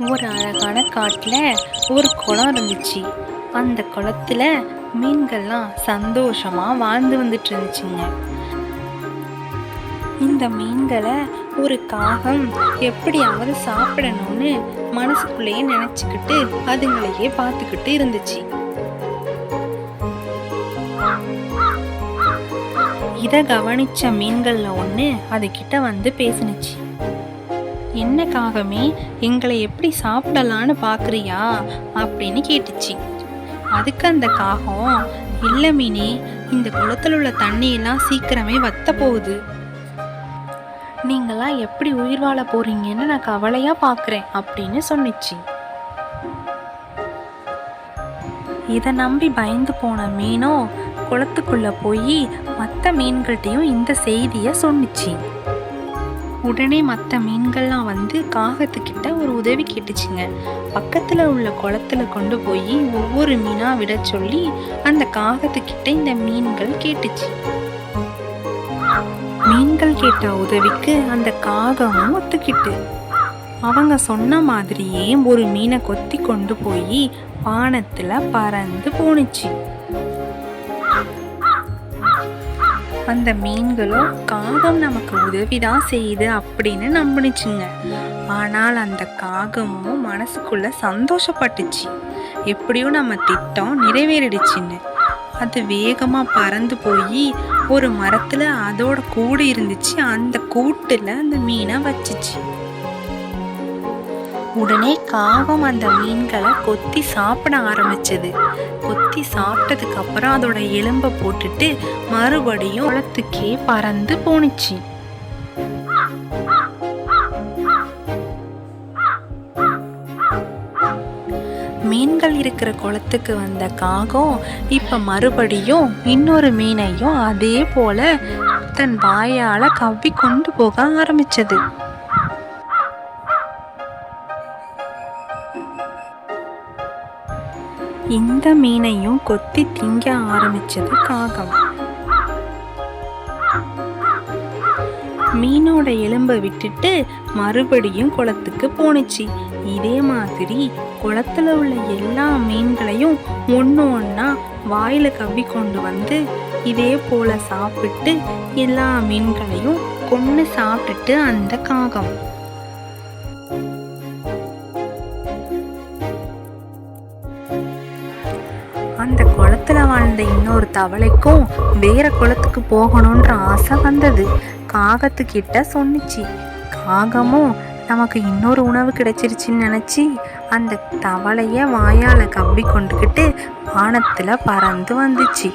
ஒரு அழகான காட்டுல ஒரு குளம் இருந்துச்சு. அந்த குளத்துல மீன்கள்லாம் சந்தோஷமா வாழ்ந்து வந்துட்டு இருந்துச்சுங்க. இந்த மீன்களை ஒரு காகம் எப்படியாவது சாப்பிடணும்னு மனசுக்குள்ளேயே நினைச்சுக்கிட்டு அதுங்களையே பார்த்துக்கிட்டு இருந்துச்சு. இதை கவனிச்ச மீன்கள்ல ஒண்ணு அதுகிட்ட வந்து பேசுனுச்சு. என்ன காகமே, எங்களை எப்படி சாப்பிடலான்னு பாக்குறியா அப்படின்னு கேட்டுச்சு. அதுக்கு அந்த காகம், இல்ல மீனே, இந்த குளத்துல உள்ள தண்ணியெல்லாம் சீக்கிரமே வத்த போகுது. நீங்களாம் எப்படி உயிர் வாழ போறீங்கன்னு நான் கவலையா பாக்குறேன் அப்படின்னு சொன்னிச்சு. இதை நம்பி பயந்து போன மீனோ குளத்துக்குள்ள போய் மற்ற மீன்கள்கிட்டையும் இந்த செய்திய சொன்னிச்சு. உடனே மற்ற மீன்கள்லாம் வந்து காகத்துக்கிட்ட ஒரு உதவி கேட்டுச்சுங்க. பக்கத்துல உள்ள குளத்துல கொண்டு போய் ஒவ்வொரு மீனா விட சொல்லி அந்த காகத்துக்கிட்ட இந்த மீன்கள் கேட்டுச்சு. மீன்கள் கேட்ட உதவிக்கு அந்த காகமும் ஒத்துக்கிட்டு அவங்க சொன்ன மாதிரியே ஒரு மீனை கொத்தி கொண்டு போய் வானத்துல பறந்து போனுச்சு. அந்த மீன்களும் காகம் நமக்கு உதவிதான் செய்யுது அப்படின்னு நம்பினுச்சுங்க. ஆனால் அந்த காகமும் மனசுக்குள்ள சந்தோஷப்பட்டுச்சு, எப்படியும் நம்ம திட்டம் நிறைவேறிடுச்சுன்னு. அது வேகமா பறந்து போய் ஒரு மரத்துல அதோட கூடு இருந்துச்சு. அந்த கூட்டுல அந்த மீனை வச்சுச்சு. உடனே காகம் அந்த மீன்களை கொத்தி சாப்பிட ஆரம்பிச்சது. கொத்தி சாப்பிட்டதுக்கு அப்புறம் அதோட எலும்பை போட்டுட்டு மறுபடியும் குளத்துக்கே பறந்து போனுச்சு. மீன்கள் இருக்கிற குளத்துக்கு வந்த காகம் இப்ப மறுபடியும் இன்னொரு மீனையும் அதே போல தன் வாயால கவ்வி கொண்டு போக ஆரம்பிச்சது. இந்த மீனையும் கொத்தி திங்க ஆரம்பிச்சது காகம். மீனோட எலும்பை விட்டுட்டு மறுபடியும் குளத்துக்கு போனுச்சு. இதே மாதிரி குளத்துல உள்ள எல்லா மீன்களையும் ஒன்று ஒன்றா வாயில கவ்வி கொண்டு வந்து இதே போல சாப்பிட்டு எல்லா மீன்களையும் கொன்று சாப்பிட்டுட்டு அந்த காகம் அந்த குளத்துல வாழ்ந்த இன்னொரு தவளைக்கும் வேற குளத்துக்கு போகணுன்ற ஆசை வந்தது. காகத்துக்கிட்ட சொன்னிச்சு. காகமும் நமக்கு இன்னொரு உணவு கிடைச்சிருச்சுன்னு நினைச்சு அந்த தவளைய வாயால கவ்வி கொண்டுகிட்டு வானத்துல பறந்து வந்துச்சு.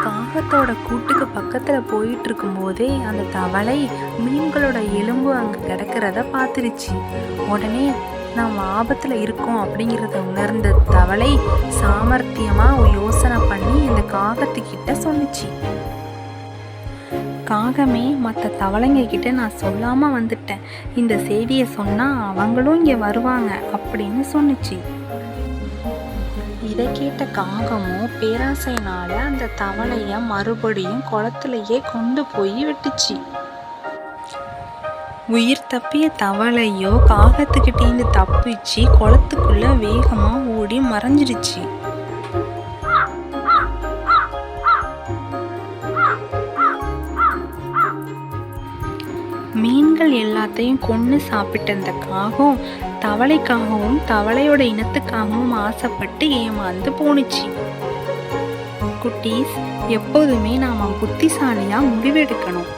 காகத்தோட கூட்டுக்கு பக்கத்துல போயிட்டு இருக்கும் போதே அந்த தவளை மீன்களோட எலும்பு அங்க கிடக்கிறத பார்த்துருச்சு. உடனே நாம் ஆபத்துல இருக்கோம் அப்படிங்கிறத உணர்ந்த தவளை சாமர்த்தியமா யோசனை பண்ணி இந்த காகத்துக்கிட்ட சொன்னிச்சு. காகமே, மற்ற தவளைங்க கிட்ட நான் சொல்லாம வந்துட்டேன், இந்த செய்தியை சொன்னா அவங்களும் இங்க வருவாங்க அப்படின்னு சொன்னிச்சு. இதை கேட்ட காகமும் பேராசையினால அந்த தவளைய மறுபடியும் குளத்திலேயே கொண்டு போய் விட்டுச்சு. உயிர் தப்பிய தவளையோ காகத்துக்கிட்டேந்து தப்பிச்சு குளத்துக்குள்ள வேகமா ஓடி மறைஞ்சிடுச்சு. மீன்கள் எல்லாத்தையும் கொன்று சாப்பிட்ட அந்த காகம் தவளைக்காகவும் தவளையோட இனத்துக்காகவும் ஆசைப்பட்டு ஏமாந்து போனுச்சு. குட்டீஸ், எப்போதுமே நாம புத்திசாலியா முடிவெடுக்கணும்.